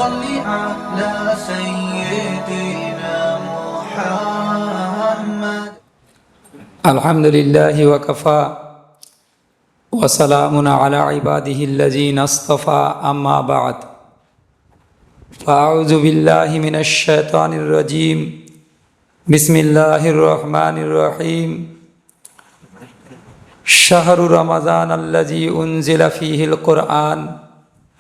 صل على سيدنا محمد. الحمد لله وكفى وسلام على عباده الذين اصطفى أما بعد فأعوذ بالله من الشيطان الرجيم بسم الله الرحمن الرحيم شهر رمضان الذي أنزل فيه القرآن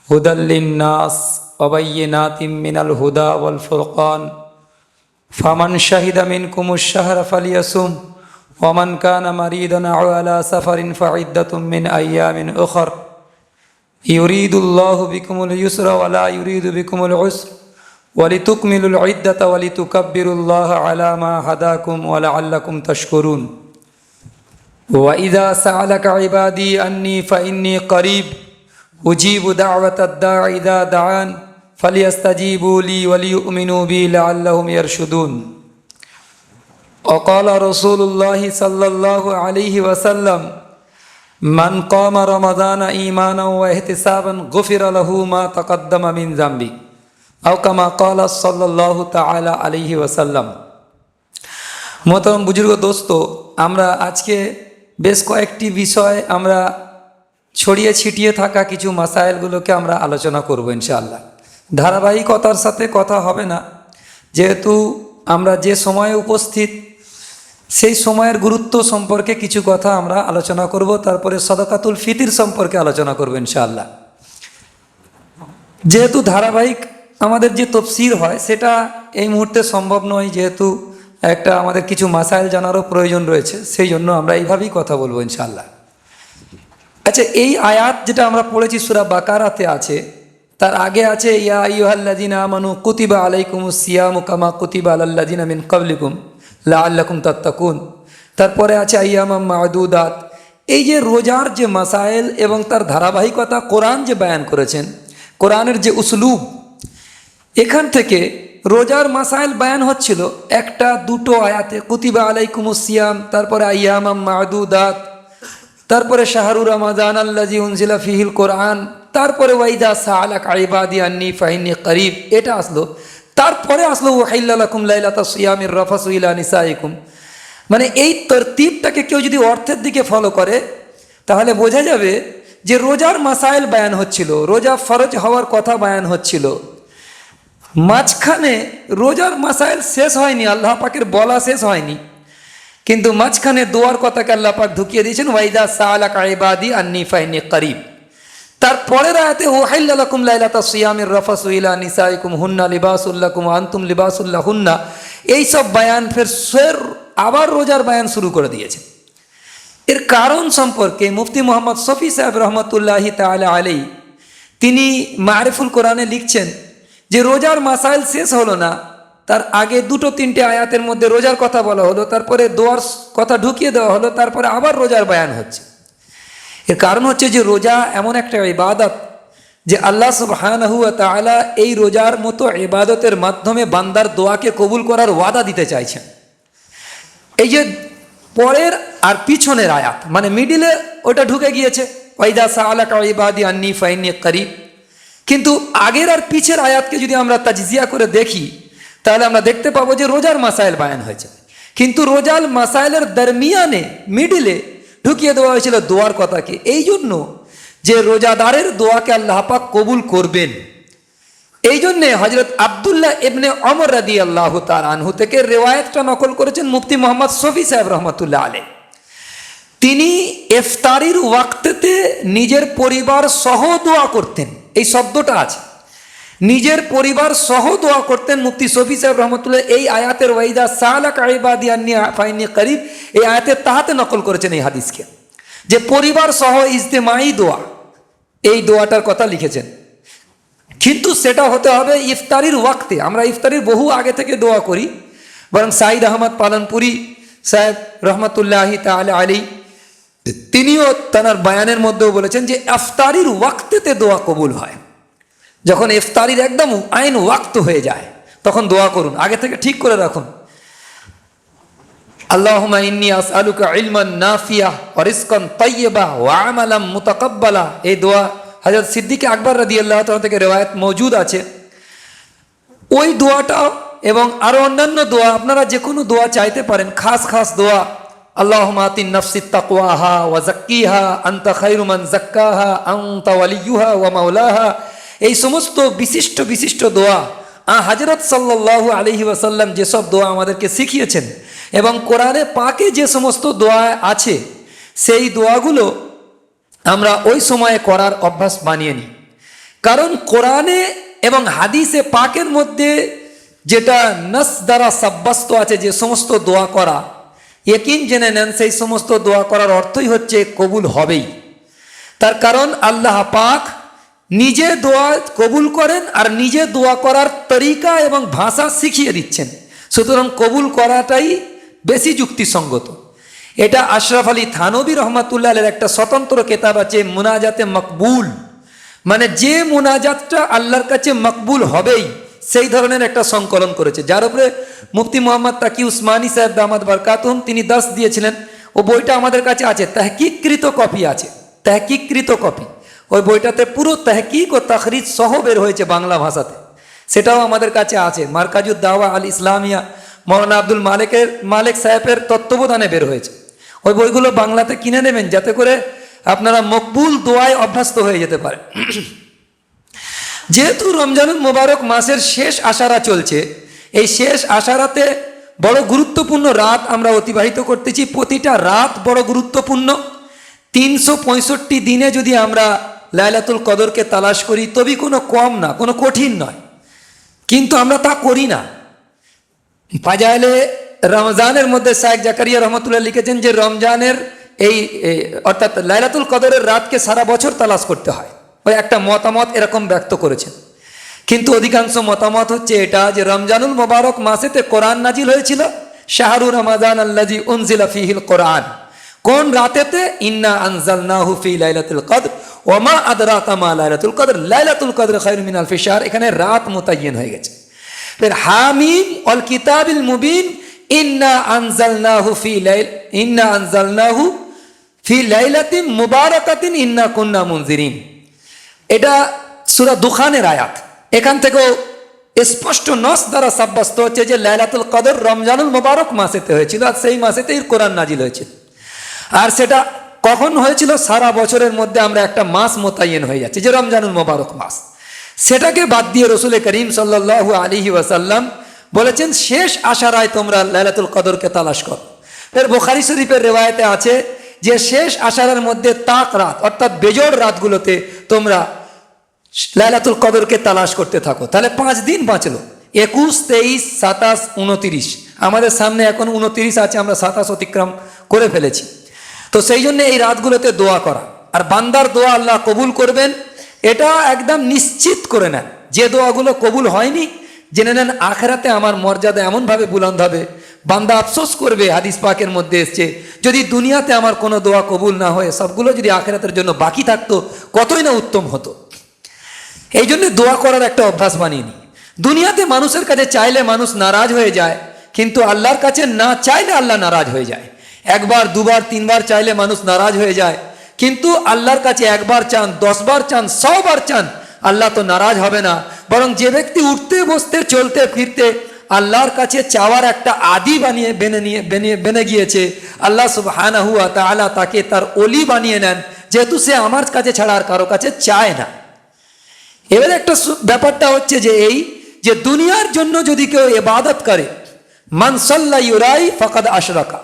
هدى للناس وبينات من الهدى والفرقان فمن شهد منكم الشهر فليصم ومن كان مريضا أو على سفر فعدة من أيام أخر يريد الله بكم اليسر ولا يريد بكم العسر ولتكملوا العدة ولتكبروا الله على ما هداكم ولعلكم تشكرون وإذا سألك عبادي أني فإني قريب أجيب دعوة الداع إذا دعان فليستجيبوا لي وليؤمنوا بي لعلهم يرشدون وقال رسول الله صلى الله عليه وسلم من قام رمضان إيمانا واحتسابا غفر له ما تقدم من ذنبه أو كما قال صلى الله تعالى عليه وسلم। মোহতারাম বুজুর্গ দোস্ত, আমরা আজকে বেশ কয়েকটি বিষয় আমরা ছড়িয়ে ছিটিয়ে থাকা কিছু মাসাইলগুলোকে আমরা আলোচনা করব ইনশাআল্লাহ। ধারাবাহিকতার সাথে কথা হবে না, যেহেতু আমরা যে সময়ে উপস্থিত সেই সময়ের গুরুত্ব সম্পর্কে কিছু কথা আমরা আলোচনা করব, তারপরে সাদাকাতুল ফিতির সম্পর্কে আলোচনা করব ইনশাআল্লাহ। যেহেতু ধারাবাহিক আমাদের যে তফসির হয় সেটা এই মুহূর্তে সম্ভব নয়, যেহেতু একটা আমাদের কিছু মাসাইল জানারও প্রয়োজন রয়েছে, সেই জন্য আমরা এইভাবেই কথা বলবো ইনশাআল্লাহ। আচ্ছা, এই আয়াত যেটা আমরা পড়েছি সূরা বাকারাতে আছে, তার আগে আছে ইয়া আইয়ুহাল্লাযিনা আমানু কুতিবা আলাইকুমুস সিয়ামু কামা কুতিবা আলাল্লাযিনা মিন ক্বাবলিকুম লাআল্লাকুম তাত্তাকুন। তারপরে আছে আইয়ামাম মা'দুদাত। এই যে রোজার যে মাসাইল এবং তার ধারাবাহিকতা কোরআন যে বয়ান করেছেন, কোরআনের যে উসলুব, এখান থেকে রোজার মাসাইল বয়ান হচ্ছিল একটা দুটো আয়াতে, কুতিবা আলাইকুমুস সিয়াম, তারপরে আইয়ামাম মা'দুদাত, তারপরে শাহরু রমাদান আল্লাযী উনজিলা ফীহিল কোরআন, তারপরে ওয়াইদা সাআলাকা ইবাদি আন্নী ফাইন্নী করিব, এটা আসলো। তারপরে আসলো ওয়াহিল্লা লাকুম লাইলাতাস সিয়ামির রাফাসু ইলা নিসাইকুম। মানে এই তরতিবটাকে কেউ যদি অর্থের দিকে ফলো করে তাহলে বোঝা যাবে যে রোজার মাসাইল বয়ান হচ্ছিল, রোজা ফরজ হওয়ার কথা বয়ান হচ্ছিল। মাঝখানে রোজার মাসাইল শেষ হয়নি, আল্লাহ পাকের বলা শেষ হয়নি, কিন্তু মাঝখানে দোয়ার কথাকে আল্লাহ পাক ঢুকিয়ে দিয়েছেন ওয়াইদা সাআলাকা ইবাদি আন্নী ফাইন্নী করিব। তারপরের আয়াতে ওয়াহিল্লা লাকুম লাইলাতাস সিয়ামির রাফাসু ইলা নিসাইকুম হুন্না লিবাসুল লাকুম ওয়া আনতুম লিবাসুল লাহুন্না। এই সব বয়ান ফের আবার রোজার বয়ান শুরু করে দিয়েছে। এর কারণ সম্পর্কে মুফতি মোহাম্মদ শফি সাহেব রহমতুল্লাহি তাআলা আলাইহি তিনি মারিফুল কোরআনে লিখছেন যে রোজার মাসাইল শেষ হলো না, তার আগে দুটো তিনটে আয়াতের মধ্যে রোজার কথা বলা হলো, তারপরে দোয়ার কথা ঢুকিয়ে দেওয়া হলো, তারপরে আবার রোজার বয়ান হচ্ছে। এর কারণ হচ্ছে যে রোজা এমন একটা ইবাদত যে আল্লাহ সুবহানাহু ওয়া তাআলা এই রোজার মতো ইবাদতের মাধ্যমে বান্দার দোয়াকে কবুল করার ওয়াদা দিতে চাইছেন। এই যে পরের আর পিছনের আয়াত, মানে মিডিলে ওটা ঢুকে গিয়েছে ওয়াইদা সাআলাকা ইবাদি আন্নী ফাইন্নী করিব, কিন্তু আগের আর পিছের আয়াতকে যদি আমরা তাজজিয়া করে দেখি তাহলে আমরা দেখতে পাবো যে রোজার মাসাইল বয়ান হয়েছে, কিন্তু রোজার মাসাইলের দরমিয়ানে মিডিলে ঢুকিয়ে দেওয়া হয়েছিল দোয়ার কথাকে, এই জন্য যে রোজাদারের দোয়াকে আল্লাহ পাক কবুল করবেন। এই জন্যে হযরত আব্দুল্লাহ ইবনে ওমর রাদিয়াল্লাহু তাআলা আনহু থেকে রিওয়ায়াতটা নকল করেছেন মুফতি মোহাম্মদ শফি সাহেব রহমতুল্লাহ আলাইহি। তিনি ইফতারির ওয়াক্তেতে নিজের পরিবার সহ দোয়া করতেন, এই শব্দটা আছে, নিজের পরিবার সহ দোয়া করতেন মুফতি শফি সাহেব রহমতুল্লাহ। এই আয়াতের ওয়াইদা সাআলাকা ইবাদি আন্নী ফাইন্নী করিব, এই আয়াতের তাহাতে নকল করেছেন এই হাদিসকে, যে পরিবার সহ ইজতেমাই দোয়া, এই দোয়াটার কথা লিখেছেন। কিন্তু সেটা হতে হবে ইফতারির ওয়াক্তে। আমরা ইফতারির বহু আগে থেকে দোয়া করি, বরং সাইদ আহমদ পালনপুরি সাহেব রহমতুল্লাহি তাআলা আলাইহি তিনিও তার বয়ানের মধ্যেও বলেছেন যে ইফতারির ওয়াক্তেতে দোয়া কবুল হয়। যখন ইফতারির একদম আইন ওয়াক্ত হয়ে যায় তখন দোয়া করুন, আগে থেকে ঠিক করে রাখুন। আল্লাহুম্মা ইন্নী আসআলুকা ইলমান নাফিয়া ওয়া রিজকান তাইয়্যিবা ওয়া আমালান মুতাকাব্বালা, এই দোয়া হযরত সিদ্দিক আকবর রাদিয়াল্লাহু তাআলা থেকে রিওয়ায়াত মওজুদ আছে ওই দোয়াটাও এবং আরও অন্যান্য দোয়া, আপনারা যে কোনো দোয়া চাইতে পারেন, খাস খাস দোয়া, আল্লাহুম্মা আতি নাফসি তাকওয়াহা ওয়া যাক্কিহা আনতা খায়রু মান যাক্কাহা আনতা ওয়ালিয়ুহা ওয়া মাওলাহা, এই সমস্ত বিশিষ্ট বিশিষ্ট দোয়া হযরত সাল্লাল্লাহু আলাইহি ওয়াসাল্লাম যেসব দোয়া আমাদেরকে শিখিয়েছেন এবং কোরআনে পাকে যে সমস্ত দোয়া আছে, সেই দোয়াগুলো আমরা ওই সময়ে করার অভ্যাস বানিয়ে নিই। কারণ কোরআনে এবং হাদিসে পাকের মধ্যে যেটা নাস দ্বারা সাব্যস্ত আছে যে সমস্ত দোয়া করা, ইয়াকিন জেনে নেন সেই সমস্ত দোয়া করার অর্থই হচ্ছে কবুল হবেই। তার কারণ আল্লাহ পাক নিজে দোয়া কবুল করেন আর নিজে দোয়া করার তরিকা এবং ভাষা শিখিয়ে দিচ্ছেন, সুতরাং কবুল করাটাই বেশি যুক্তিসঙ্গত। এটা আশরাফ আলী থানবী রহমাতুল্লাহ আলাইহির একটা স্বতন্ত্র কেতাব আছে মুনাজাতে মকবুল, মানে যে মুনাজাতটা আল্লাহর কাছে মকবুল হবেই সেই ধরনের একটা সংকলন করেছে, যার উপরে মুফতি মোহাম্মদ তাকি উসমানী সাহেব দামাত বারকাতুহুম তিনি দাস দিয়েছিলেন। ও বইটা আমাদের কাছে আছে, তাহকিককৃত কপি আছে, তাহকিককৃত কপি। ওই বইটাতে পুরো তাহকিক ও তাখরিজ সহ বের হয়েছে বাংলা ভাষাতে, সেটাও আমাদের কাছে আছে। মারকাজুদ দাওয়া আল ইসলামিয়া মৌলানা আব্দুল মালিক সাহেবের তত্ত্বাবধানে বের হয়েছে। ওই বইগুলো বাংলাতে কিনে নেবেন যাতে করে আপনারা মকবুল দোয়ায় অভ্যস্ত হয়ে যেতে পারে। যেহেতু রমজানুল মোবারক মাসের শেষ আশারা চলছে, এই শেষ আশারাতে বড় গুরুত্বপূর্ণ রাত আমরা অতিবাহিত করতেছি। প্রতিটা রাত বড় গুরুত্বপূর্ণ। 365 দিনে যদি আমরা লাইলাতুল কদরকে তালাশ করি তবে কোনো কম না, কোনো কঠিন নয়, কিন্তু আমরা তা করি না। ফাজাইলে রমজানের মধ্যে শায়েখ জাকারিয়া রহমতুল্লাহ লিখেছেন যে রমজানের এই অর্থাৎ লাইলাতুল কদরের রাতকে সারা বছর তালাশ করতে হয়। ওই একটা মতামত এরকম ব্যক্ত করেছেন, কিন্তু অধিকাংশ মতামত হচ্ছে এটা যে রমজানুল মোবারক মাসেতে কোরআন নাজিল হয়েছিল, শাহরু রমাদান আল্লাযী উনজিলা ফীহিল কোরআন। কোন রাতেতে? ইন্না আনজালনাহু ফি লাইলাতুল কদর ওয়া মা আদরাকা মা লাইলাতুল কদর লাইলাতুল কদর খায়রুম মিন আলফি শাহর। এখানে রাত মুতায়্যিন হয়ে গেছে। ফির হামিম ওয়াল কিতাবিল মুবিন ইন্না আনজালনাহু ফি লাইলাতিন মুবারাকাতিন ইন্না কুন্না মুনজিরিন। এটা সূরা দুখানের আয়াত। এখান থেকেও স্পষ্ট নস দ্বারা সাব্যস্ত হচ্ছে যে লাইলাতুল কদর রমজানুল মোবারক মাসেতে হয়েছিল আর সেই মাসেতেই কোরআন নাজিল হয়েছিল। আর সেটা কখন হয়েছিল? সারা বছরের মধ্যে আমরা একটা মাস মোতায়েন হয়ে যাচ্ছে যে রমজানুল মোবারক মাস। সেটাকে বাদ দিয়ে রসুল করিম সাল্লাল্লাহু আলাইহি ওয়াসাল্লাম বলেছেন শেষ আশারায় তোমরা লাইলাতুল কদরকে তালাশ করো। এর বুখারী শরীফের রিওয়ায়াতে আছে যে শেষ আশারার মধ্যে তাক রাত অর্থাৎ বেজোড় রাতগুলোতে তোমরা লাইলাতুল কদরকে তালাশ করতে থাকো। তাহলে 5 দিন বাঁচলো, 21, 23, 27, 29। আমাদের সামনে এখন 29 আছে, আমরা 27 অতিক্রম করে ফেলেছি। তো সেই জন্য এই রাতগুলোতে দোয়া করা আর বান্দার দোয়া আল্লাহ কবুল করবেন এটা একদম নিশ্চিত করে নেন। যে দোয়াগুলো কবুল হয়নি জেনে নেন আখেরাতে আমার মর্যাদা এমনভাবে বুলন্দ হবে, বান্দা আফসোস করবে। হাদিস পাকের মধ্যে এসছে যদি দুনিয়াতে আমার কোনো দোয়া কবুল না হয় সবগুলো যদি আখেরাতের জন্য বাকি থাকতো কতই না উত্তম হতো। এই জন্য দোয়া করার একটা অভ্যাস বানিয়ে নিই। দুনিয়াতে মানুষের কাছে চাইলে মানুষ নারাজ হয়ে যায়, কিন্তু আল্লাহর কাছে না চাইলে আল্লাহ নারাজ হয়ে যায়। 1 বার 2 বার 3 বার চাইলে মানুষ নারাজ হয়ে যায়, কিন্তু আল্লাহর কাছে 1 বার চান, 10 বার চান, 100 বার চান, আল্লাহ তো নারাজ হবে না। বরং যে ব্যক্তি উঠতে বসতে চলতে ফিরতে আল্লাহর কাছে চাওয়ার একটা আদি বেনে গিয়েছে, আল্লাহ সুবহানাহু ওয়া তাআলা তাকে তার ওলি বানিয়ে নেন, যেহেতু সে আমার কাছে ছাড়া আর কারো কাছে চায় না। এবার একটা ব্যাপারটা হচ্ছে যে এই যে দুনিয়ার জন্য যদি কেউ ইবাদত করে, মান সাল্লা ইউরাই ফাকাদ আশরাকা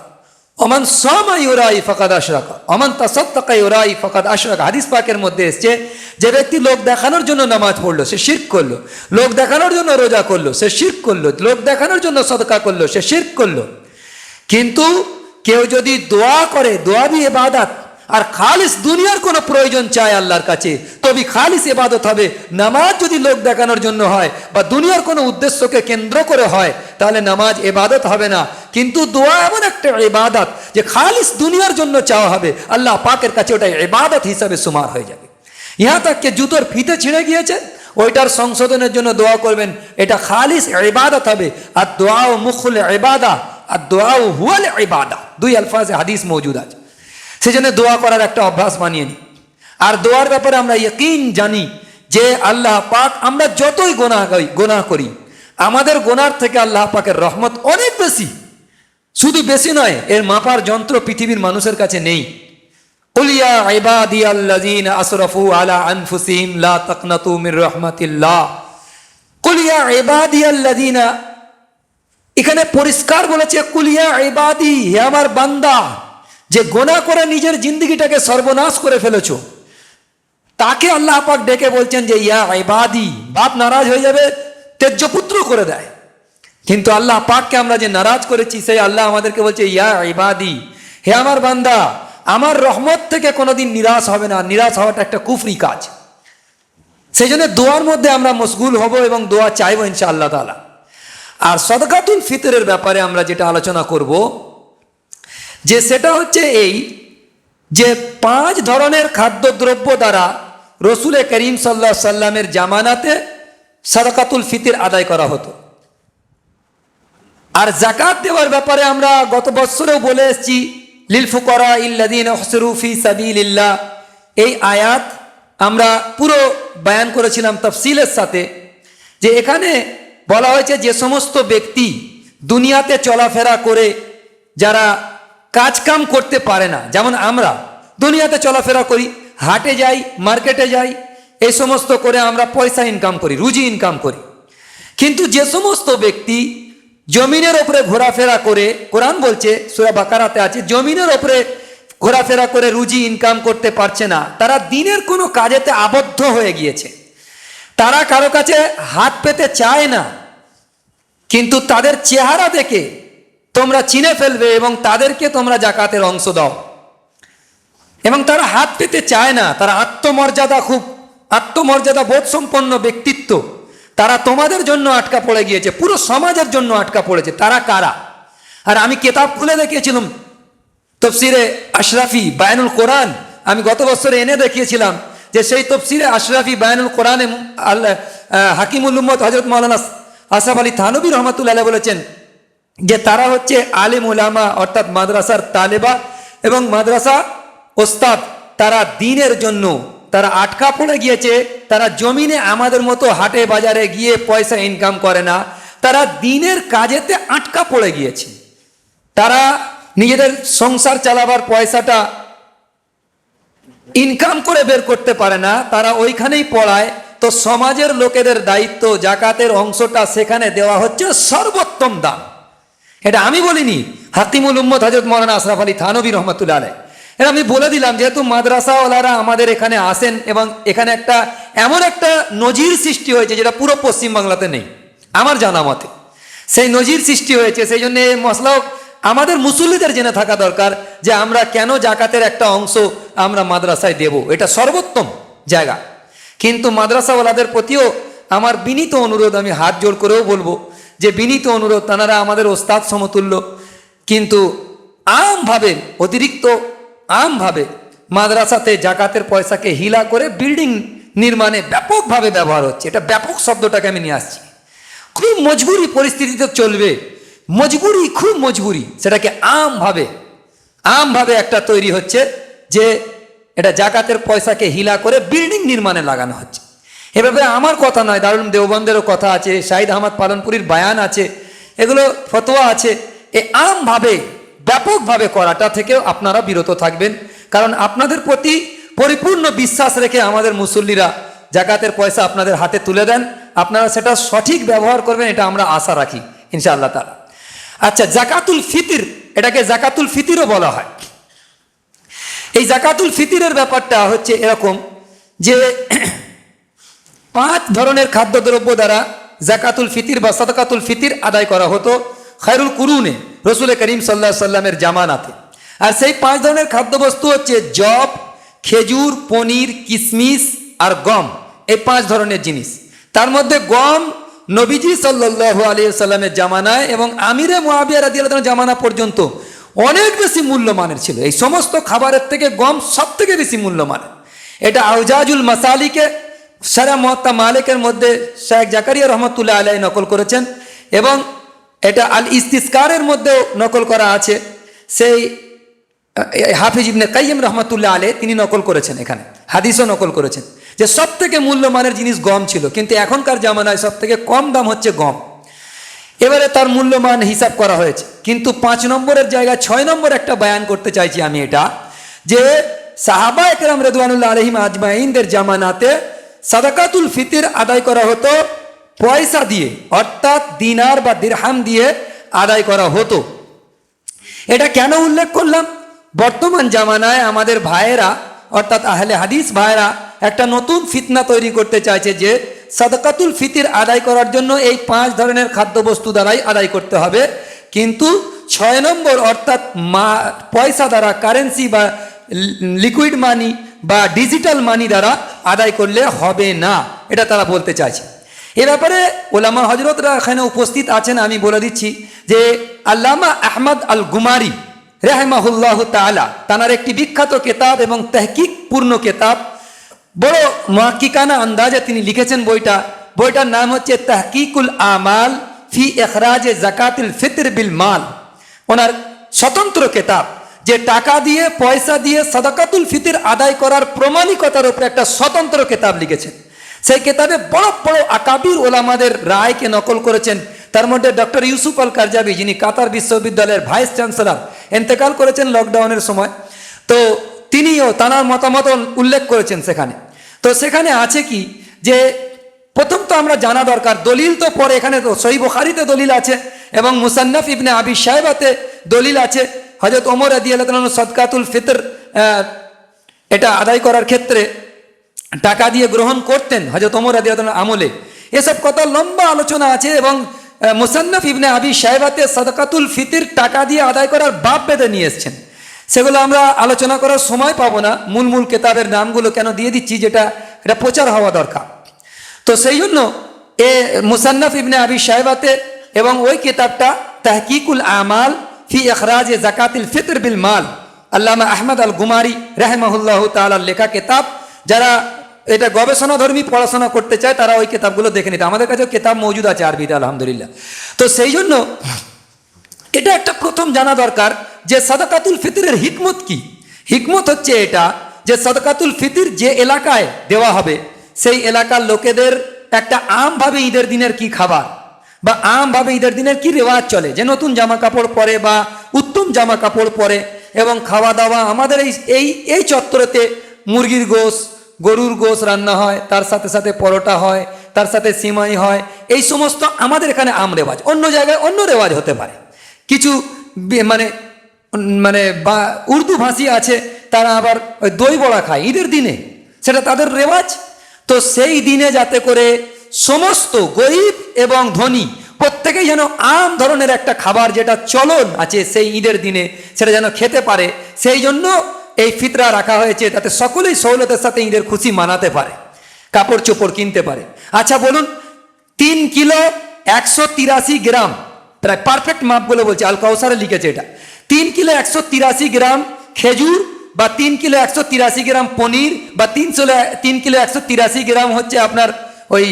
ওমান সামা ইউরাই ফাকাদ আশরাকা ওমান তাসাদ্দাকা ইউরাই ফাকাদ আশরাকা। হাদিস পাকের মধ্যে এসেছে যে ব্যক্তি লোক দেখানোর জন্য নামাজ পড়লো সে শিরক করলো, লোক দেখানোর জন্য রোজা করলো সে শিরক করলো, লোক দেখানোর জন্য সদকা করলো সে শিরক করলো। কিন্তু কেউ যদি দোয়া করে, দোয়া বি ইবাদত, আর খালিস দুনিয়ার কোনো প্রয়োজন চায় আল্লাহর কাছে তবে খালিস ইবাদত হবে। নামাজ যদি লোক দেখানোর জন্য হয় বা দুনিয়ার কোনো উদ্দেশ্যকে কেন্দ্র করে হয় তাহলে নামাজ ইবাদত হবে না। কিন্তু দোয়া এমন একটা ইবাদত যে খালিস দুনিয়ার জন্য চাওয়া হবে, আল্লাহ পাকের কাছে ওটা ইবাদত হিসাবে সুমার হয়ে যাবে। ইহা তক কে জুতোর ফিতে ছিঁড়ে গিয়েছে ওইটার সংশোধনের জন্য দোয়া করবেন, এটা খালিস ইবাদত হবে। আর দোয়া ও মুখুল ইবাদা আর দোয়া ও হুয়াল ইবাদা, 2 আলফাজে হাদিস মওজুদ আছে। সেজন্য দোয়া করার একটা অভ্যাস বানিয়ে নিই। আর দোয়ার ব্যাপারে আমরা ইয়াকিন জানি যে আল্লাহ পাক আমরা যতই গোনাহ করি আমাদের গোনার থেকে আল্লাহ পাকের রহমত অনেক বেশি, শুধু বেশি নয়, এর মাপার যন্ত্র পৃথিবীর মানুষের কাছে নেই। কুল ইয়া ইবাদিয়াল্লাযীনা আসরাফু আলা আনফুসিহিম লা তাকনাতু মির রাহমাতিল্লাহ। কুল ইয়া ইবাদিয়াল্লাযীনা, এখানে পরিষ্কার বলেছে কুল ইয়া ইবাদি, হে আমার বান্দা, যে গোনা করে নিজের জিন্দগিটাকে সর্বনাশ করে ফেলেছো, তাকে আল্লাহ পাক ডেকে বলছেন যে ইয়া ইবাদি। বাপ নারাজ হয়ে যাবে, তেজ্য পুত্র করে দেয়, কিন্তু আল্লাহ পাককে আমরা যে নারাজ করেছি, সেই আল্লাহ আমাদেরকে বলছে ইয়া ইবাদি, হে আমার বান্দা, আমার রহমত থেকে কোনোদিন নিরাশ হবে না। নিরাশ হওয়াটা একটা কুফরি কাজ। সেই জন্য দোয়ার মধ্যে আমরা মশগুল হব এবং দোয়া চাইবো ইনশাআল্লাহ তাআলা। আর সদকাতুল ফিতরের ব্যাপারে আমরা যেটা আলোচনা করব, যে সেটা হচ্ছে এই, যে 5 ধরনের খাদ্যদ্রব্য দ্বারা রসুল করিম সাল্লাল্লাহু আলাইহি সাল্লামের জামানাতে সদকাতুল ফিতর আদায় করা হতো। আর যাকাত দেওয়ার ব্যাপারে আমরা গত বছরেও বলে এসেছি, লিল ফুকারা ইল্লাযীনা উহসিরু ফি সাবিলিল্লাহ, এই আয়াত আমরা পুরো বয়ান করেছিলাম তাফসিলের সাথে, যে এখানে বলা হয়েছে যে সমস্ত ব্যক্তি দুনিয়াতে চলাফেরা করে যারা কাজকাম করতে পারে না, যেমন আমরা দুনিয়াতে চলাফেরা করি, হাটে যাই, মার্কেটে যাই, এই সমস্ত করে আমরা পয়সা ইনকাম করি, রুজি ইনকাম করি, কিন্তু যে সমস্ত ব্যক্তি জমিনের ওপরে ঘোরাফেরা করে, কোরআন বলছে সূরা বাকারাতে আছে, জমিনের ওপরে ঘোরাফেরা করে রুজি ইনকাম করতে পারছে না, তারা দিনের কোনো কাজেতে আবদ্ধ হয়ে গিয়েছে, তারা কারো কাছে হাত পেতে চায় না, কিন্তু তাদের চেহারা দেখে তোমরা চিনে ফেলবে এবং তাদেরকে তোমরা যাকাতের অংশ দাও। এবং তারা হাত পেতে চায় না, তারা আত্মমর্যাদা বোধ সম্পন্ন ব্যক্তিত্ব, তারা তোমাদের জন্য আটকা পড়ে গিয়েছে, পুরো সমাজের জন্য আটকা পড়েছে। তারা কারা? আর আমি কিতাব খুলে দেখিয়েছিলাম তফসিরে আশরাফি বায়ানুল কোরআন, আমি গত বছরে এনে দেখিয়েছিলাম যে সেই তফসিরে আশরাফি বায়ানুল কোরআনে হাকিমুল উম্মত হযরত মাওলানা আশরাফ আলী থানভী রহমাতুল্লাহ আলাইহি বলেছেন যে তারা হচ্ছে আলেম উলামা, অর্থাৎ মাদ্রাসার তালেবা এবং মাদ্রাসা ওস্তাদ। তারা দ্বীনের জন্য তারা আটকা পড়ে গিয়েছে, তারা জমিনে আমাদের মতো হাটে বাজারে গিয়ে পয়সা ইনকাম করে না, তারা দ্বীনের কাজেতে আটকা পড়ে গিয়েছে। তারা নিজেদের সংসার চালাবার পয়সাটা ইনকাম করে বের করতে পারে না, তারা ওইখানেই পড়ায়। তো সমাজের লোকেদের দায়িত্ব, জাকাতের অংশটা সেখানে দেওয়া হচ্ছে সর্বোত্তম দান। এটা আমি বলিনি, হাকিমুল উম্মত হযরত মাওলানা আশরাফ আলী থানভী রহমাতুল্লাহ আলাইহি। এটা আমি বলে দিলাম, যেহেতু মাদ্রাসাওয়ালারা আমাদের এখানে আসেন এবং এখানে একটা এমন একটা নজির সৃষ্টি হয়েছে যেটা পুরো পশ্চিমবাংলাতে নেই আমার জানা মতে। সেই নজির সৃষ্টি হয়েছে, সেই জন্য এই মশলাও আমাদের মুসল্লিদের জেনে থাকা দরকার যে আমরা কেন জাকাতের একটা অংশ আমরা মাদ্রাসায় দেব, এটা সর্বোত্তম জায়গা। কিন্তু মাদ্রাসাওয়ালাদের প্রতিও আমার বিনীত অনুরোধ, আমি হাত জোড় করেও বলবো যে বিনীত অনুরোধ, তাঁরা আমাদের ওস্তাদ সমতুল্য, কিন্তু আমভাবে অতিরিক্ত আমভাবে মাদ্রাসাতে জাকাতের পয়সাকে হিলা করে বিল্ডিং নির্মাণে ব্যাপকভাবে ব্যবহার হচ্ছে। এটা ব্যাপক শব্দটাকে আমি নিয়ে আসছি। খুব মজবুরি পরিস্থিতিতে চলবে, মজবুরি, খুব মজবুরি, সেটাকে আমভাবে একটা তৈরি হচ্ছে যে এটা জাকাতের পয়সাকে হিলা করে বিল্ডিং নির্মাণে লাগানো হচ্ছে। এভাবে আমার কথা নয়, দারুল উলুম দেওবন্দেরও কথা আছে, শাহিদ আহমদ পালনপুরীর বায়ান আছে, এগুলো ফতোয়া আছে। এই আমভাবে ব্যাপকভাবে করাটা থেকেও আপনারা বিরত থাকবেন, কারণ আপনাদের প্রতি পরিপূর্ণ বিশ্বাস রেখে আমাদের মুসল্লিরা জাকাতের পয়সা আপনাদের হাতে তুলে দেন, আপনারা সেটা সঠিক ব্যবহার করবেন, এটা আমরা আশা রাখি ইনশাআল্লাহ তাআলা। আচ্ছা, জাকাতুল ফিতর, এটাকে জাকাতুল ফিতরও বলা হয়। এই জাকাতুল ফিতরের ব্যাপারটা হচ্ছে এরকম যে 5 ধরনের খাদ্যদ্রব্য দ্বারা জাকাতুল ফিতর বা সাদাকাতুল ফিতর আদায় করা হতো খায়রুল কুরুনে, রসুল করিম সাল্লাল্লাহু আলাইহি সাল্লামের জামানাতে। আর সেই 5 ধরনের খাদ্যবস্তু হচ্ছে জব, খেজুর, পনির, কিশমিশ আর গম। এই 5 ধরনের জিনিস। তার মধ্যে গম নবীজি সাল্লাল্লাহু আলাইহি সাল্লামের জামানায় এবং আমিরে মুআবিয়া রাদিয়াল্লাহু আনহু জামানা পর্যন্ত অনেক বেশি মূল্যমানের ছিল। এই সমস্ত খাবারের থেকে গম সব থেকে বেশি মূল্যমানের। এটা আউজাজুল মাসালিকে সারা মুয়াত্তা মালিকের মধ্যে শাইখ জাকারিয়া রহমাতুল্লাহ আলাইহি নকল করেছেন এবং এটা আল ইস্তিসকারের মধ্যেও নকল করা আছে। সেই হাফিজ ইবনে কাইয়িম রহমাতুল্লাহ আলাইহি তিনি নকল করেছেন, এখানে হাদিসও নকল করেছেন যে সব থেকে মূল্যমানের জিনিস গম ছিল, কিন্তু এখনকার জামানায় সব থেকে কম দাম হচ্ছে গম। এবারে তার মূল্যমান হিসাব করা হয়েছে, কিন্তু 5 নম্বরের জায়গায় 6 নম্বর একটা বয়ান করতে চাইছি আমি, এটা যে সাহাবা একরাম রিদওয়ানুল্লাহ আলাইহিম আজমাইনদের জামানাতে সাদাকাতুল ফিতর আদায় করা হতো পয়সা দিয়ে, অর্থাৎ দিনার বা দিরহাম দিয়ে আদায় করা হতো। এটা কেন উল্লেখ করলাম? বর্তমান জামানায় আমাদের ভাইয়েরা অর্থাৎ আহলে হাদিস ভাইয়েরা একটা নতুন ফিতনা তৈরি করতে চাইছে যে সাদাকাতুল ফিতর আদায় করার জন্য এই 5 ধরনের খাদ্যবস্তু দ্বারাই আদায় করতে হবে, কিন্তু 6 নম্বর অর্থাৎ পয়সা দ্বারা, কারেন্সি বা লিকুইড মানি বা ডিজিটাল মানি দ্বারা আদায় করলে হবে না, এটা তারা বলতে চাইছে। এ ব্যাপারে ওলামা হজরতরা এখানে উপস্থিত আছেন, আমি বলে দিচ্ছি যে আল্লামা আহমদ আল গুমারি রাহিমাহুল্লাহ তাআলা তার একটি বিখ্যাত কেতাব এবং তাহকিক পূর্ণ কেতাব, বড় মুহাক্কিকানা আন্দাজে তিনি লিখেছেন বইটার নাম হচ্ছে তাহকিকুল আমাল ফি ইখরাজে যাকাতুল ফিতর বিল মাল। ওনার স্বতন্ত্র কেতাব, যে টাকা দিয়ে পয়সা দিয়ে সাদাকাতুল ফিতর আদায় করার প্রমাণিকতার উপরে একটা স্বতন্ত্র কেতাব লিখেছেন। সেই কেতাবে বড় বড় আকাবির ওলামাদের রায়কে নকল করেছেন। তার মধ্যে ডক্টর ইউসুফ আল কারজাবি, যিনি কাতার বিশ্ববিদ্যালয়ের ভাইস চ্যান্সেলর, ইন্তেকাল করেছেন লকডাউনের সময়, তো তিনিও তার মতামত উল্লেখ করেছেন সেখানে। তো সেখানে আছে কি যে প্রথম তো আমরা জানা দরকার, দলিল তো পরে, এখানে তো সহিহ বুখারীতে দলিল আছে এবং মুসান্নাফ ইবনে আবি শায়বাতে দলিল আছে। হযরত ওমর রাদিয়াল্লাহু তাআলা সাদকাতুল ফিতর এটা আদায় করার ক্ষেত্রে টাকা দিয়ে গ্রহণ করতেন হযরত ওমর রাদিয়াল্লাহু তাআলার আমলে। এসব কথা লম্বা আলোচনা আছে এবং মুসান্নাফ ইবনে আবি শায়বাতে সাদকাতুল ফিতর টাকা দিয়ে আদায় করার বাব বেঁধে নিয়ে এসেছেন। সেগুলো আমরা আলোচনা করার সময় পাবো না, মূল কেতাবের নামগুলো কেন দিয়ে দিচ্ছি, যেটা এটা প্রচার হওয়া দরকার। তো সেই জন্য মুসান্নাফ ইবনে আবি শায়বাতে এবং ওই কিতাবটা তাহকিকুল আমাল ফি ইখরাজে যাকাতুল ফিতর বিল মাল, আল্লামা আহমদ আল গুমারি রাহিমাহুল্লাহ তাআলার লেখা কিতাব। যারা এটা গবেষণাধর্মী পড়াশোনা করতে চায় তারা ওই কিতাবগুলো দেখে নিতে, আমাদের কাছেও কিতাব মজুদ আছে আরবিতে আলহামদুলিল্লাহ। তো সেই জন্য এটা একটা প্রথম জানা দরকার যে সাদাকাতুল ফিতরের হিকমত কি। হিকমত হচ্ছে এটা যে সাদাকাতুল ফিতর যে এলাকায় দেওয়া হবে সেই এলাকার লোকেদের একটা আমভাবে ঈদের দিনের কি খাবার বা আমভাবে ঈদের দিনের কি রেওয়াজ চলে, যে নতুন জামা কাপড় পরে বা উত্তম জামা কাপড় পরে এবং খাওয়া দাওয়া। আমাদের এই চত্বরেতে মুরগির গোশ, গরুর গোশ রান্না হয়, তার সাথে সাথে পরোটা হয়, তার সাথে সিমাই হয়, এই সমস্ত আমাদের এখানে আম রেওয়াজ। অন্য জায়গায় অন্য রেওয়াজ হতে পারে, কিছু মানে বা উর্দু ভাষী আছে তারা আবার ওই দই বড়া খায় ঈদের দিনে, সেটা তাদের রেওয়াজ। তো সেই দিনে যাতে করে সমস্ত গরিব এবং ধনী প্রত্যেকেই যেন আম ধরনের একটা খাবার যেটা চলন আছে সেই ঈদের দিনে সেটা যেন খেতে পারে, সেই জন্য এই ফিতরা রাখা হয়েছে, তাতে সকলেই সহলতের সাথে ঈদের খুশি মানাতে পারে, কাপড় চোপড় কিনতে পারে। আচ্ছা বলুন, 3 কিলো 183 গ্রাম, প্রায় পারফেক্ট মাপগুলো বলছে, আল কাউসারে লিখেছে এটা, 3 কিলো 183 গ্রাম খেজুর বা 3 কিলো 183 গ্রাম পনির বা 3 কিলো 183 গ্রাম হচ্ছে আপনার ওই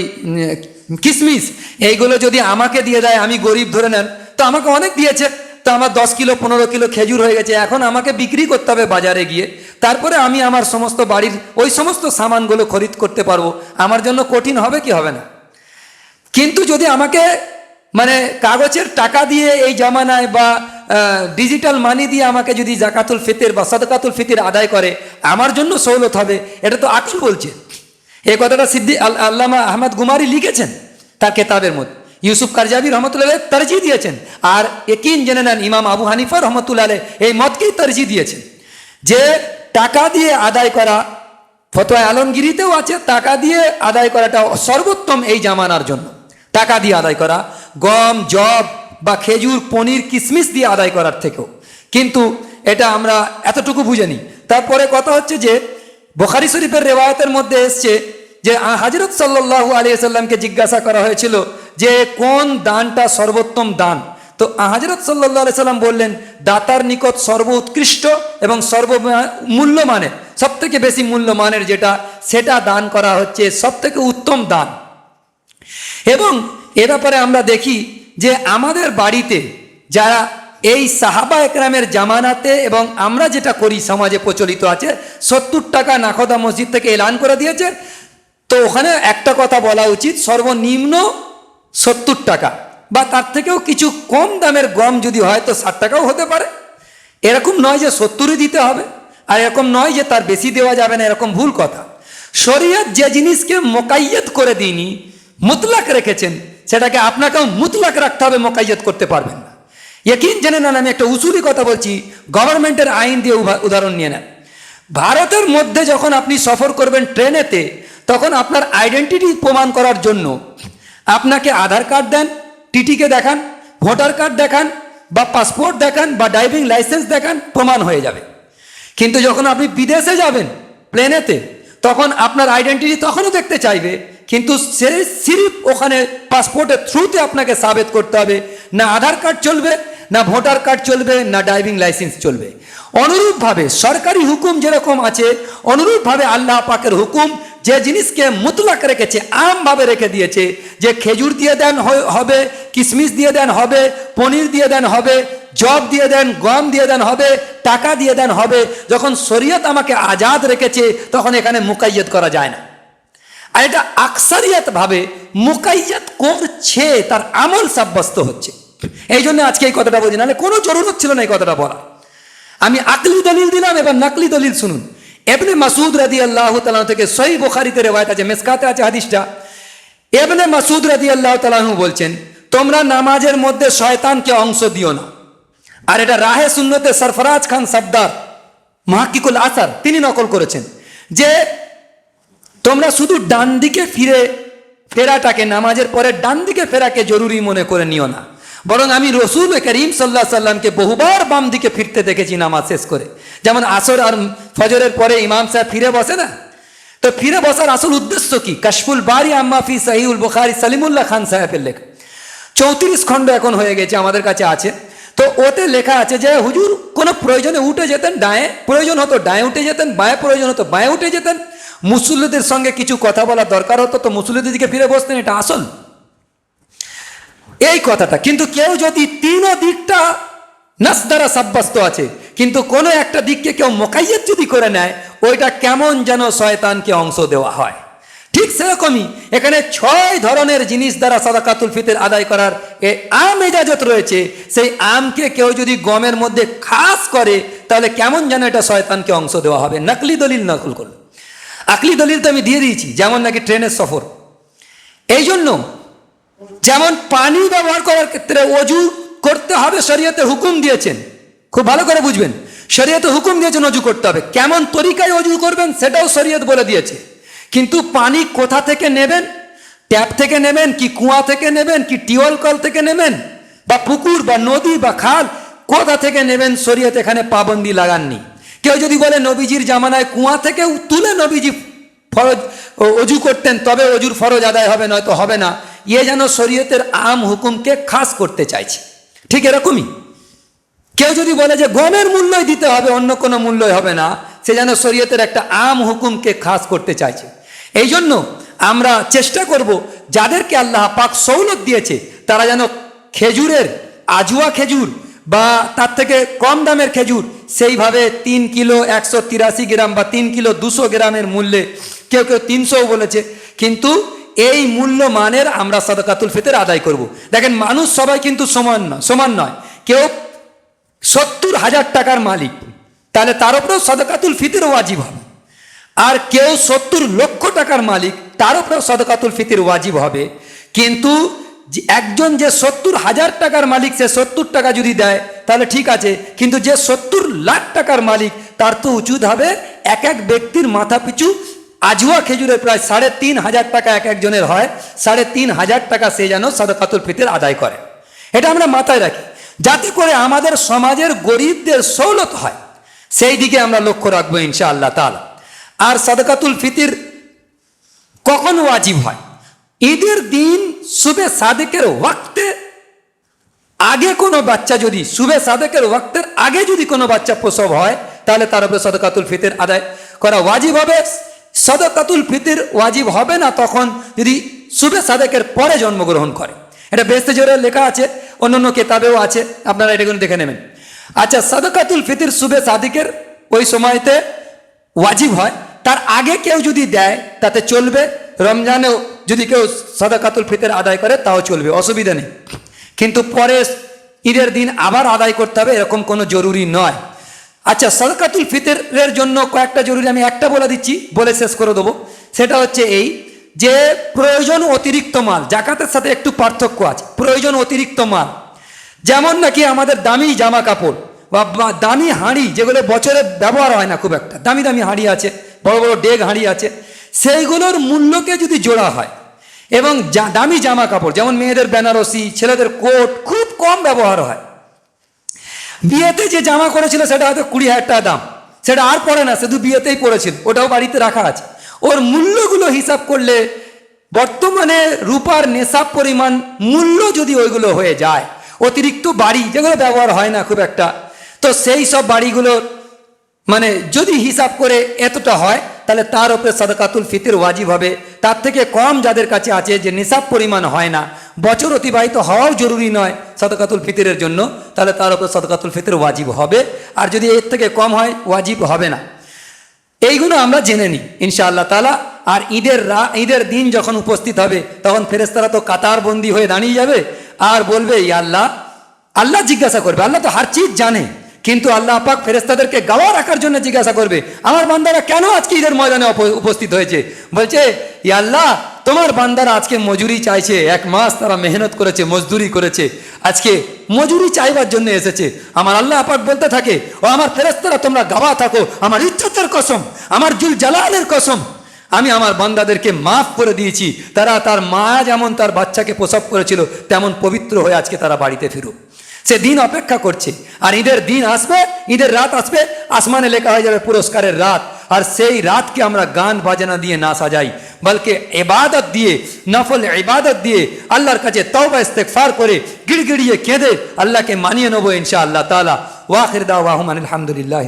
কিশমিশ, এইগুলো যদি আমাকে দিয়ে দেয়, আমি গরিব ধরে নেন, তো আমাকে অনেক দিয়েছে, তো আমার 10 কিলো 15 কিলো খেজুর হয়ে গেছে, এখন আমাকে বিক্রি করতে হবে বাজারে গিয়ে, তারপরে আমি আমার সমস্ত বাড়ির ওই সমস্ত সামানগুলো খরিদ করতে পারবো। আমার জন্য কঠিন হবে কি হবে না? কিন্তু যদি আমাকে মানে কাগজের টাকা দিয়ে এই জামানায় বা ডিজিটাল মানি দিয়ে আমাকে যদি যাকাতুল ফিতর বা সাদকাতুল ফিতর আদায় করে, আমার জন্য সহলত হবে, এটা তো আকল বলছে। এই কথাটা আল্লামা আহমদ গুমারি লিখেছেন তার কেতাবের মধ্যে, ইউসুফ কারজাবি রহমতুল্লাহ তরজিহ দিয়েছেন, আর একিন জেনে নেন ইমাম আবু হানিফা রহমতুল্লাহ এই মতকেই তরজিহ দিয়েছেন যে টাকা দিয়ে আদায় করা, ফতোয়া আলমগিরিতেও আছে, টাকা দিয়ে আদায় করাটা সর্বোত্তম এই জামানার জন্য। টাকা দিয়ে আদায় করা, গম, জব বা খেজুর, পনির, কিশমিশ দিয়ে আদায় করার থেকেও। কিন্তু এটা আমরা এতটুকু বুঝে নিই। তারপরে কথা হচ্ছে যে বুখারী শরীফের রেওয়ায়তের মধ্যে এসছে যে হযরত সাল্লাল্লাহু আলাইহি সাল্লামকে জিজ্ঞাসা করা হয়েছিল যে কোন দানটা সর্বোত্তম দান, তো হযরত সাল্লাল্লাহু আলাইহি সাল্লাম বললেন দাতার নিকট সর্বোৎকৃষ্ট এবং সর্বমূল্যমানের, সবথেকে বেশি মূল্যমানের যেটা, সেটা দান করা হচ্ছে সবথেকে উত্তম দান। এবং এ ব্যাপারে আমরা দেখি যে আমাদের বাড়িতে যারা এই সাহাবা একরামের জামানাতে এবং আমরা যেটা করি সমাজে প্রচলিত আছে, 70 টাকা নাখোদা মসজিদ থেকে এলান করে দিয়েছে, তো ওখানে একটা কথা বলা উচিত, সর্বনিম্ন 70 টাকা, বা তার থেকেও কিছু কম দামের গম যদি হয় তো 60 টাকাও হতে পারে। এরকম নয় যে 70ই দিতে হবে, আর এরকম নয় যে তার বেশি দেওয়া যাবে না, এরকম ভুল কথা। শরীয়ত যে জিনিসকে মোকাইয়ত করে দিইনি, মুতলাক রেখেছেন, সেটাকে আপনাকেও মুতলাক রাখতে হবে, মোকাইয়ত করতে পারবেন না। ইয়কিন জেনে নেন, আমি একটা উসুলি কথা বলছি, গভর্নমেন্টের আইন দিয়ে উদাহরণ নিয়ে নেন। ভারতের মধ্যে যখন আপনি সফর করবেন ট্রেনেতে, তখন আপনার আইডেন্টিটি প্রমাণ করার জন্য আপনাকে আধার কার্ড দেন, টিটিকে দেখান, ভোটার কার্ড দেখান, বা পাসপোর্ট দেখান, বা ড্রাইভিং লাইসেন্স দেখান, প্রমাণ হয়ে যাবে। কিন্তু যখন আপনি বিদেশে যাবেন প্লেনেতে, তখন আপনার আইডেন্টিটি তখনও দেখতে চাইবে, কিন্তু সে সিরিফ ওখানে পাসপোর্টের থ্রুতে আপনাকে সাবেত করতে হবে, না আধার কার্ড চলবে, না ভোটার কার্ড চলবে, না ড্রাইভিং লাইসেন্স চলবে। অনুরূপভাবে সরকারি হুকুম যেরকম আছে, অনুরূপভাবে আল্লাহ পাকের হুকুম যে জিনিসকে মুতলাক রেখেছে, আমভাবে রেখে দিয়েছে, যে খেজুর দিয়ে দেন হবে, কিশমিশ দিয়ে দেন হবে, পনির দিয়ে দেন হবে, জব দিয়ে দেন, গম দিয়ে দেন হবে, টাকা দিয়ে দেন হবে। যখন শরীয়ত আমাকে আজাদ রেখেছে, তখন এখানে মুকাইয়ত করা যায় না। আর এটা আকসারিয়াত ভাবে মুকাইয়ত করছে, তার আমল সাব্যস্ত হচ্ছে। এই জন্য আজকে এই কথাটা বলছি, নাহলে কোনো জরুরত ছিল না এই কথাটা বলা। আমি আকলি দলিল দিলাম, এবার নাকলি দলিল শুনুন। ইবনে মাসউদ রাদিয়াল্লাহু তাআলা থেকে সহিহ বুখারীতে রওয়ায়াত আছে, মিসকাতে আছে হাদিসটা। ইবনে মাসউদ রাদিয়াল্লাহু তাআলা বলছেন, তোমরা নামাজের মধ্যে শয়তানকে অংশ দিও না। আর এটা রাহে সুন্নতে সরফরাজ খান সফদার মুহাক্কিকুল আসার তিনি নকল করেছেন, যে তোমরা শুধু ডান দিকে ফেরাটাকে, নামাজের পরে ডান দিকে ফেরাকে জরুরি মনে করে নিও না, বরং আমি রসুল করিম সাল্লাল্লাহু আলাইহি সাল্লামকে বহুবার বাম দিকে ফিরতে দেখেছি নামাজ শেষ করে। যেমন আসর আর ফজরের পরে ইমাম সাহেব ফিরে বসে না, তো ফিরে বসার আসল উদ্দেশ্য কি? কাশফুল বারি আম্মা ফি সহিহুল বুখারী, সলিমুল্লাহ খান সাহেবের লেখা 34 খণ্ড এখন হয়ে গেছে, আমাদের কাছে আছে। তো ওতে লেখা আছে যে হুজুর কোনো প্রয়োজনে উঠে যেতেন ডায়ে, প্রয়োজন হতো ডায়ে উঠে যেতেন, বাঁয়ে প্রয়োজন হতো বাঁয়ে উঠে যেতেন, মুসল্লিদের সঙ্গে কিছু কথা বলার দরকার হতো তো মুসল্লিদের দিকে ফিরে বসতেন, এটা আসল এই কথাটা। কিন্তু কেউ যদি তিনও দিকটা নাস দ্বারা সাব্যস্ত আছে, কিন্তু কোনো একটা দিককে কেউ মোকাইয়ত যদি করে নেয়, ওইটা কেমন যেন শয়তানকে অংশ দেওয়া হয়। ঠিক সেরকমই এখানে 6 ধরনের জিনিস দ্বারা সাদাকাতুল ফিতর আদায় করার আম ইজাজত রয়েছে। সেই আমকে কেউ যদি গমের মধ্যে খাস করে, তাহলে কেমন যেন এটা শয়তানকে অংশ দেওয়া হবে। নকলি দলিল নকল করল, আকলি দলিল তো আমি দিয়ে দিয়েছি, যেমন নাকি ট্রেনের সফর। এই জন্য যেমন পানি ব্যবহার করার ক্ষেত্রে অজু করতে হবে, শরীয়তে হুকুম দিয়েছেন, খুব ভালো করে বুঝবেন, শরীয়তে হুকুম দিয়েছেন অজু করতে হবে। কেমন তরিকায় অজু করবেন সেটাও শরীয়ত বলে দিয়েছে, কিন্তু পানি কোথা থেকে নেবেন, ট্যাপ থেকে নেবেন কি কুয়া থেকে নেবেন কি টিউবওয়েল কল থেকে নেবেন, বা পুকুর বা নদী বা খাল, কোথা থেকে নেবেন শরীয়ত এখানে পাবন্দি লাগাননি। কেউ যদি বলে নবীজির জামানায় কুয়া থেকে তুলে নবীজি ফরজ অজু করতেন, তবে অজুর ফরজ আদায় হবে, নয়তো হবে না, এ যেন শরীয়তের আম হুকুমকে খাস করতে চাইছে। ঠিক এরকমই কেউ যদি বলে যে গমের মূল্যই দিতে হবে, অন্য কোনো মূল্যই হবে না, সে যেন শরীয়তের একটা আম হুকুমকে খাস করতে চাইছে। এই জন্য আমরা চেষ্টা করব, যাদেরকে আল্লাহ পাক সৌলত দিয়েছে, তারা যেন খেজুরের, আজুয়া খেজুর বা তার থেকে কম দামের খেজুর, সেইভাবে 3 কিলো 183 গ্রাম বা 3 কিলো 200 গ্রামের মূল্যে, কেউ কেউ 300 বলেছে, কিন্তু এই মূল্য মানের আমরা সাদাকাতুল ফিতর আদায় করব। দেখেন, মানুষ সবাই কিন্তু সমান নয়। কেউ 70,000 টাকার মালিক, তাহলে তার উপরেও সাদাকাতুল ফিতর ওয়াজিব হবে। আর কেউ 70 লক্ষ টাকার মালিক, তার উপরেও সাদাকাতুল ফিতর ওয়াজিব হবে। কিন্তু একজন যে 70,000 টাকার মালিক, সে 70 টাকা যদি দেয় তাহলে ঠিক আছে, কিন্তু যে 70 লাখ টাকার মালিক, তার তো উচিত হবে এক এক ব্যক্তির মাথা পিছু আজুয়া খেজুরের প্রায় 3,500 টাকা এক একজনের হয়, 3,500 টাকা সে যেন সাদাকাতুল ফিতর আদায় করে। এটা আমরা মাথায় রাখি, যাতে করে আমাদের সমাজের গরিবদের সৌলত হয়, সেই দিকে আমরা লক্ষ্য রাখবো ইনশাআল্লাহ তাআলা। আর সাদাকাতুল ফিতর কখন ওয়াজিব হয়? ঈদের দিন সুবে সাদেকের ওয়াক্তে আগে কোনো বাচ্চা যদি, সুবে সাদেকের ওয়াক্তের আগে যদি কোনো বাচ্চা প্রসব হয়, তাহলে তার উপরে সাদাকাতুল ফিতর আদায় করা ওয়াজিব হবে। সাদাকাতুল ফিতর ওয়াজিব হবে না তখন যদি সুবে সাদেকের পরে জন্মগ্রহণ করে। এটা বেহেশতে জোরে লেখা আছে, অন্যান্য কিতাবেও আছে, আপনারা এটা দেখে নেবেন। আচ্ছা, সাদাকাতুল ফিতর সুবে সাদেকের ওই সময়তে ওয়াজিব হয়, তার আগে কেউ যদি দেয় তাতে চলবে। রমজানেও যদি কেউ সাদাকাতুল ফিতর আদায় করে তাও চলবে, অসুবিধা নেই। কিন্তু পরে ঈদের দিন আবার আদায় করতে হবে এরকম কোনো জরুরি নয়। আচ্ছা, সাদকাতুল ফিতরের জন্য কয়েকটা জরুরি, আমি একটা বলে দিচ্ছি, বলে শেষ করে দেবো। সেটা হচ্ছে এই যে প্রয়োজন অতিরিক্ত মাল, জাকাতের সাথে একটু পার্থক্য আছে। প্রয়োজন অতিরিক্ত মাল যেমন নাকি আমাদের দামি জামা কাপড় বা দামি হাঁড়ি, যেগুলো বছরে ব্যবহার হয় না খুব একটা, দামি দামি হাঁড়ি আছে, বড় বড় ডেগ হাঁড়ি আছে, সেইগুলোর মূল্যকে যদি জোড়া হয় এবং দামি জামা কাপড় যেমন মেয়েদের বেনারসি, ছেলেদের কোট খুব কম ব্যবহার হয়। বিয়েতে যে জামা করেছিল সেটা হয়তো 20,000 টাকা দাম, সেটা আর পরে না, শুধু বিয়েতেই পড়েছিল, ওটাও বাড়িতে রাখা আছে। ওর মূল্যগুলো হিসাব করলে বর্তমানে রূপার নেশাব পরিমাণ মূল্য যদি ওইগুলো হয়ে যায়, অতিরিক্ত বাড়ি যেগুলো ব্যবহার হয় না খুব একটা, তো সেই সব বাড়িগুলোর মানে যদি হিসাব করে এতটা হয়, তাহলে তার উপরে সাদকাতুল ফিতর ওয়াজিব হবে। তার থেকে কম যাদের কাছে আছে, যে নিসাব পরিমাণ হয় না, বছর অতিবাহিত হওয়াও জরুরি নয় সাদকাতুল ফিতরের জন্য, তাহলে তার উপরে সাদকাতুল ফিতর ওয়াজিব হবে। আর যদি এর থেকে কম হয়, ওয়াজিব হবে না। এইগুলো আমরা জেনে নিই ইনশাআল্লাহ তাআলা। আর ঈদের দিন যখন উপস্থিত হবে, তখন ফেরেশতারা তো কাতারবন্দি হয়ে দাঁড়িয়ে যাবে আর বলবে, ইয়া আল্লাহ, আল্লাহ জিজ্ঞাসা করবে, আল্লাহ তো হার চিজ জানে, কিন্তু আল্লাহ পাক ফেরেশতাদেরকে গাওয়া রাখার জন্য জিজ্ঞাসা করবে, আমার বান্দারা কেন আজকে ঈদের ময়দানে উপস্থিত হয়েছে? বলছে, ইয়া আল্লাহ, তোমার বান্দারা আজকে মজুরি চাইছে, 1 মাস তারা মেহনত করেছে, মজদুরি করেছে, আজকে মজুরি চাইবার জন্য এসেছে। আমার আল্লাহ পাক বলতে থাকে, ও আমার ফেরেশতারা, তোমরা গাওয়া থাকো, আমার ইজ্জতের কসম, আমার জুল জালালের কসম, আমি আমার বান্দাদেরকে মাফ করে দিয়েছি। তারা তার মা যেমন তার বাচ্চাকে প্রসব করেছিল, তেমন পবিত্র হয়ে আজকে তারা বাড়িতে ফিরুক। সে দিন অপেক্ষা করছে। আর ঈদের দিন আসবে, ঈদের রাত আসবে, আসমানে লেখা হয়ে যাবে পুরস্কারের রাত। আর সেই রাতকে আমরা গান বাজনা দিয়ে না সাজাই, বলকে ইবাদত দিয়ে, নফল ইবাদত দিয়ে, আল্লাহর কাছে তওবা ইস্তেগফার করে, গিড়গিড়িয়ে কেঁদে আল্লাহকে মানিয়ে নেবো ইনশাআল্লাহ তাআলা। ওয়া আখির দাওয়াহুম আলহামদুলিল্লাহ।